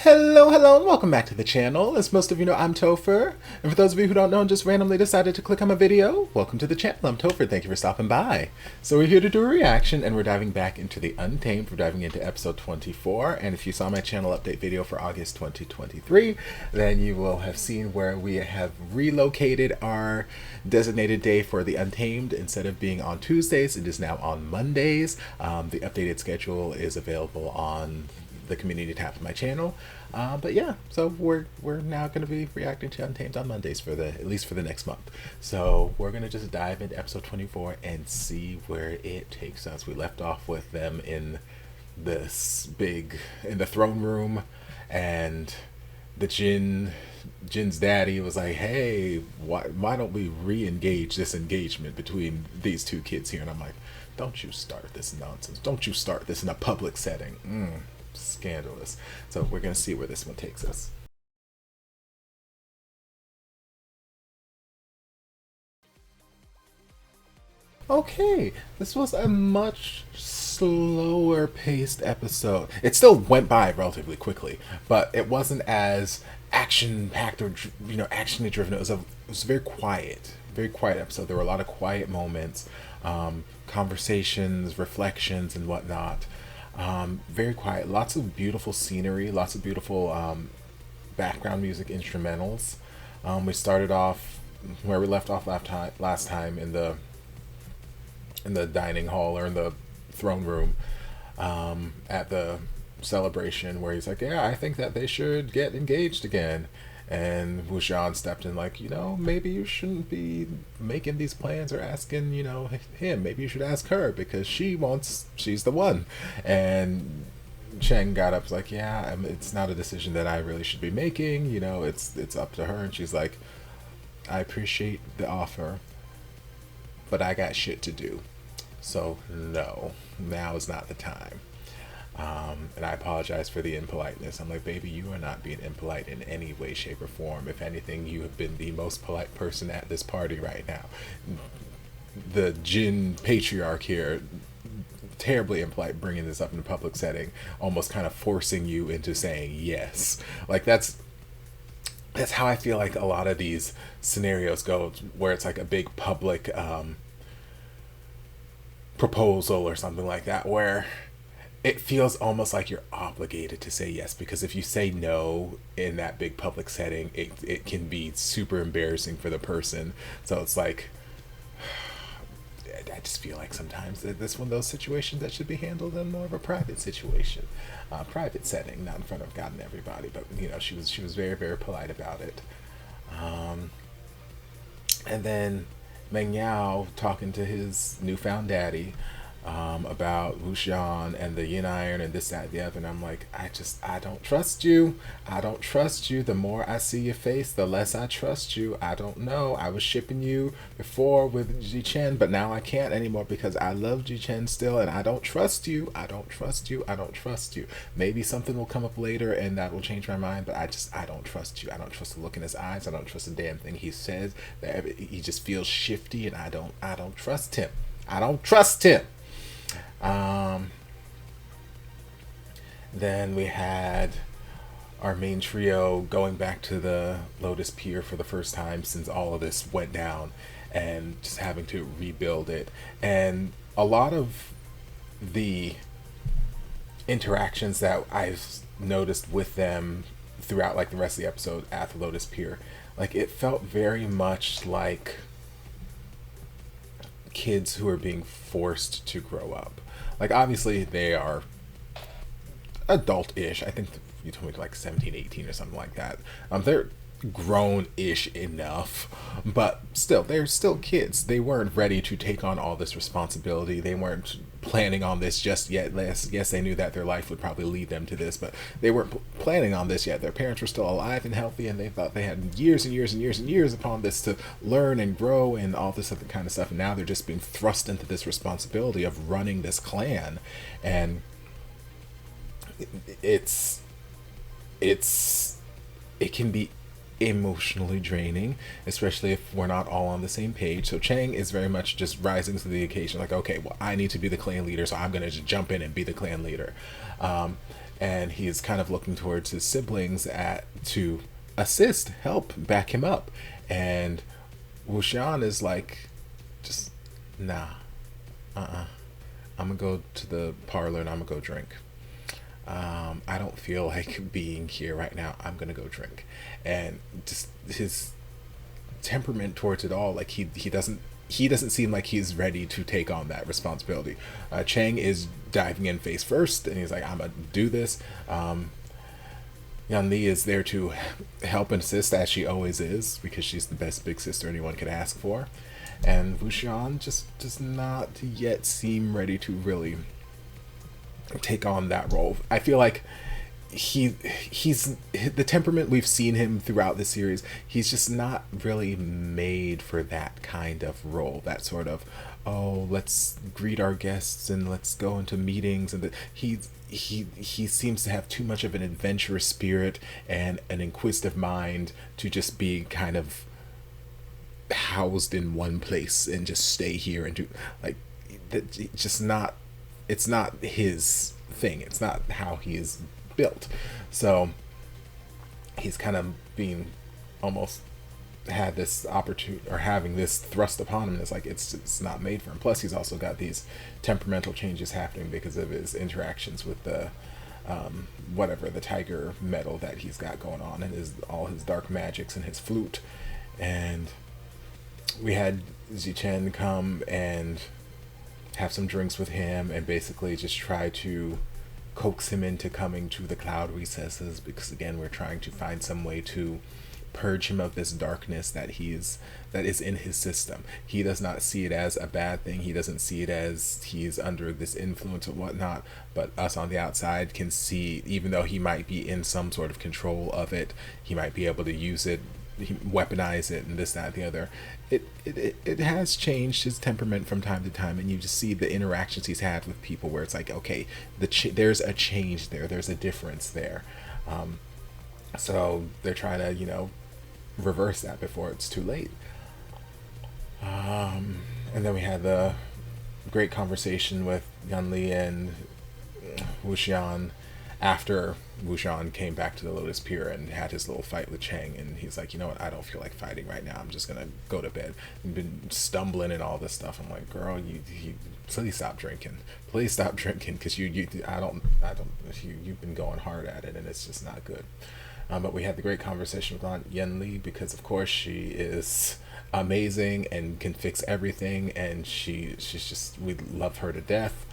Hello, and welcome back to the channel. As most of you know, I'm Topher. And for those of you who don't know and just randomly decided to click on my video, welcome to the channel. I'm Topher. Thank you for stopping by. So we're here to do a reaction, and we're diving back into the Untamed. We're diving into episode 24. And if you saw my channel update video for August 2023, then you will have seen where we have relocated our designated day for the Untamed. Instead of being on Tuesdays, it is now on Mondays. The updated schedule is available on the community tab of my channel, but yeah, so we're now going to be reacting to Untamed on Mondays for at least for the next month. So we're going to just dive into episode 24 and see where it takes us. We left off with them in the throne room, and the Jin's daddy was like, hey, why don't we re-engage this engagement between these two kids here? And I'm like, don't you start this nonsense, don't you start this in a public setting. Scandalous. So we're gonna see where this one takes us. Okay, this was a much slower paced episode. It still went by relatively quickly, but it wasn't as action packed or actionly driven. It was very quiet episode. There were a lot of quiet moments, conversations, reflections, and whatnot. Very quiet, lots of beautiful scenery, lots of beautiful background music instrumentals. We started off where we left off last time in the dining hall, or in the throne room, at the celebration, where he's like, yeah, I think that they should get engaged again. And Wuxia stepped in like, maybe you shouldn't be making these plans or asking, him. Maybe you should ask her, because she's the one. And Cheng got up, was like, yeah, it's not a decision that I really should be making. It's up to her. And she's like, I appreciate the offer, but I got shit to do. So no, now is not the time. And I apologize for the impoliteness. I'm like, baby, you are not being impolite in any way, shape, or form. If anything, you have been the most polite person at this party right now. The Jin patriarch here, terribly impolite, bringing this up in a public setting, almost kind of forcing you into saying yes. Like, that's how I feel like a lot of these scenarios go, where it's like a big public proposal or something like that, where it feels almost like you're obligated to say yes, because if you say no in that big public setting, it can be super embarrassing for the person. So it's like, I just feel like sometimes this one of those situations that should be handled in more of a private situation, private setting, not in front of God and everybody. But she was very, very polite about it. And then Meng Yao talking to his newfound daddy, about Wuxian and the yin iron and this, that, the other, and I'm like, I don't trust you. I don't trust you. The more I see your face, the less I trust you. I don't know. I was shipping you before with Zhan, but now I can't anymore because I love Zhan still, and I don't trust you. I don't trust you. I don't trust you. Maybe something will come up later and that will change my mind, but I don't trust you. I don't trust the look in his eyes. I don't trust the damn thing he says. He just feels shifty, and I don't trust him. I don't trust him. Then we had our main trio going back to the Lotus Pier for the first time since all of this went down, and just having to rebuild it. And a lot of the interactions that I've noticed with them throughout, like, the rest of the episode at the Lotus Pier, like, it felt very much like kids who are being forced to grow up. Like, obviously they are adult-ish. I think you told me like 17, 18 or something like that. They're grown-ish enough, but still, they're still kids. They weren't ready to take on all this responsibility. They weren't planning on this just yet. Yes, they knew that their life would probably lead them to this, but they weren't planning on this yet. Their parents were still alive and healthy, and they thought they had years and years and years and years upon this to learn and grow and all this other kind of stuff. And now they're just being thrust into this responsibility of running this clan, and it can be emotionally draining, especially if we're not all on the same page. So Chang is very much just rising to the occasion, like, okay, well, I need to be the clan leader, so I'm going to just jump in and be the clan leader. And he's kind of looking towards his siblings to assist, help, back him up. And Wuxian is like, just, nah, I'm going to go to the parlor and I'm going to go drink. I don't feel like being here right now. I'm gonna go drink. And just his temperament towards it all, like he doesn't seem like he's ready to take on that responsibility. Chang is diving in face first, and he's like, I'm gonna do this. Yan Li is there to help and assist, as she always is, because she's the best big sister anyone could ask for. And Wuxian just does not yet seem ready to really take on that role. I feel like he's the temperament we've seen him throughout the series. He's just not really made for that kind of role. That sort of, oh, let's greet our guests and let's go into meetings, and he seems to have too much of an adventurous spirit and an inquisitive mind to just be kind of housed in one place and just stay here and do like that. Just not. It's not his thing. It's not how he is built. So he's kind of being almost had this opportunity, or having this thrust upon him. And it's like, it's not made for him. Plus he's also got these temperamental changes happening because of his interactions with the the tiger metal that he's got going on, and all his dark magics and his flute. And we had Zhan come and have some drinks with him and basically just try to coax him into coming to the cloud recesses, because again, we're trying to find some way to purge him of this darkness that is in his system. He does not see it as a bad thing. He doesn't see it as he's under this influence or whatnot, but us on the outside can see, even though he might be in some sort of control of it, he might be able to use it, weaponize it, and this, that, and the other. It has changed his temperament from time to time, and you just see the interactions he's had with people where it's like, okay, there's a change there, there's a difference there. So they're trying to, reverse that before it's too late. And then we had the great conversation with Yan Li and Wuxian after Wuxian came back to the Lotus Pier and had his little fight with Chang, and he's like, you know what, I don't feel like fighting right now, I'm just gonna go to bed. You've been stumbling and all this stuff. I'm like, girl, you please stop drinking, because you've been going hard at it, and it's just not good. But we had the great conversation with Aunt Yan Li, because of course she is amazing and can fix everything, and she's just, we love her to death.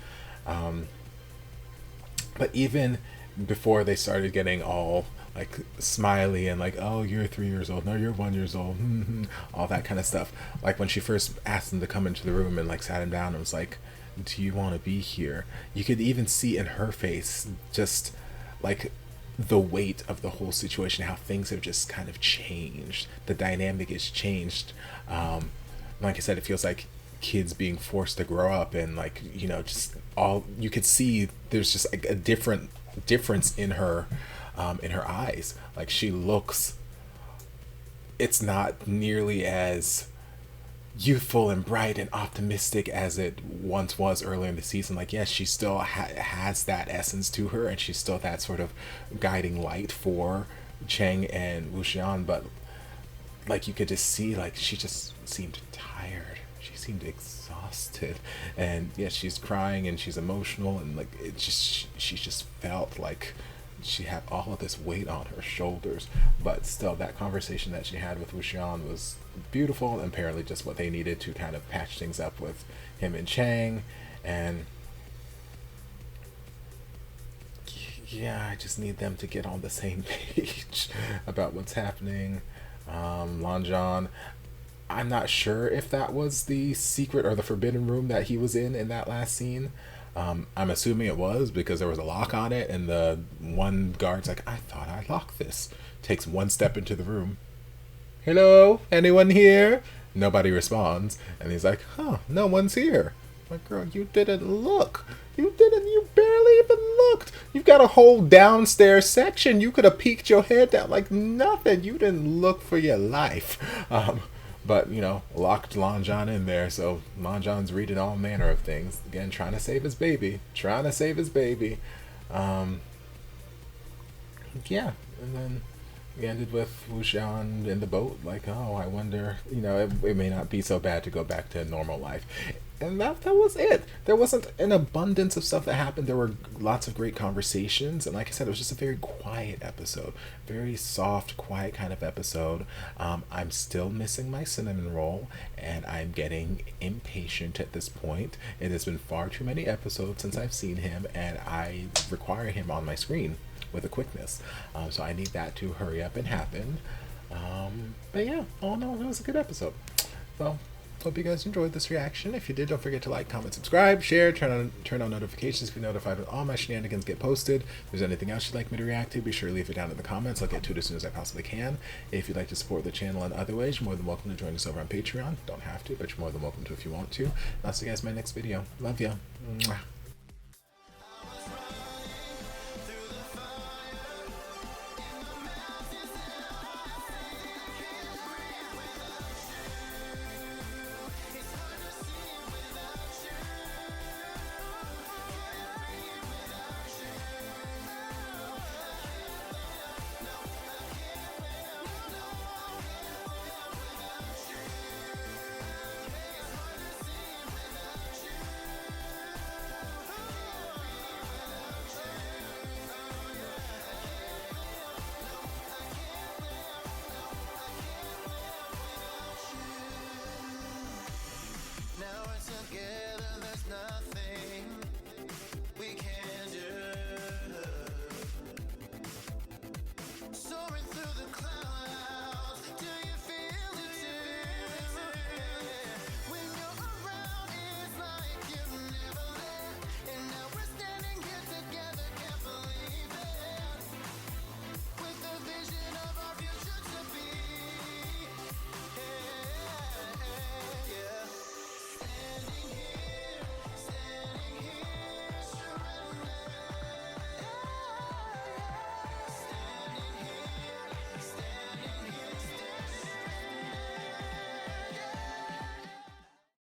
But even before they started getting all like smiley and like, oh, you're 3 years old, no, you're 1 year old, all that kind of stuff, like when she first asked him to come into the room and like sat him down and was like, do you want to be here, you could even see in her face just like the weight of the whole situation, how things have just kind of changed, the dynamic is changed. Like I said, it feels like kids being forced to grow up, and like, just all you could see, there's just like a difference in her eyes. Like she looks, it's not nearly as youthful and bright and optimistic as it once was earlier in the season. Like, yes, she still has that essence to her, and she's still that sort of guiding light for Chang and Wuxian, but like you could just see, like, she just seemed tired, she seemed exhausted, and yes, she's crying and she's emotional, and like she just felt like she had all of this weight on her shoulders. But still, that conversation that she had with Wuxian was beautiful, and apparently just what they needed to kind of patch things up with him and Chang. And yeah, I just need them to get on the same page about what's happening. Lanjan, I'm not sure if that was the secret or the forbidden room that he was in that last scene. I'm assuming it was, because there was a lock on it, and the one guard's like, I thought I locked this. Takes one step into the room. Hello? Anyone here? Nobody responds. And he's like, huh, no one's here. I'm like, girl, you didn't look. You barely even looked. You've got a whole downstairs section. You could have peeked your head down like nothing. You didn't look for your life. But, you know, locked Zhan in there, so Zhan's reading all manner of things. Again, trying to save his baby. Trying to save his baby. Yeah, and then we ended with Wuxia in the boat, like, oh, I wonder, you know, it may not be so bad to go back to normal life. And that was it. There wasn't an abundance of stuff that happened. There were lots of great conversations, and like I said, it was just a very quiet episode. Very soft, quiet kind of episode. I'm still missing my cinnamon roll, and I'm getting impatient at this point. It has been far too many episodes since I've seen him, and I require him on my screen with a quickness. So I need that to hurry up and happen. But yeah, all in all, it was a good episode. So hope you guys enjoyed this reaction. If you did, don't forget to like, comment, subscribe, share, turn on notifications to be notified when all my shenanigans get posted. If there's anything else you'd like me to react to, be sure to leave it down in the comments. I'll get to it as soon as I possibly can. If you'd like to support the channel in other ways, you're more than welcome to join us over on Patreon. Don't have to, but you're more than welcome to if you want to. And I'll see you guys in my next video. Love ya. Mwah.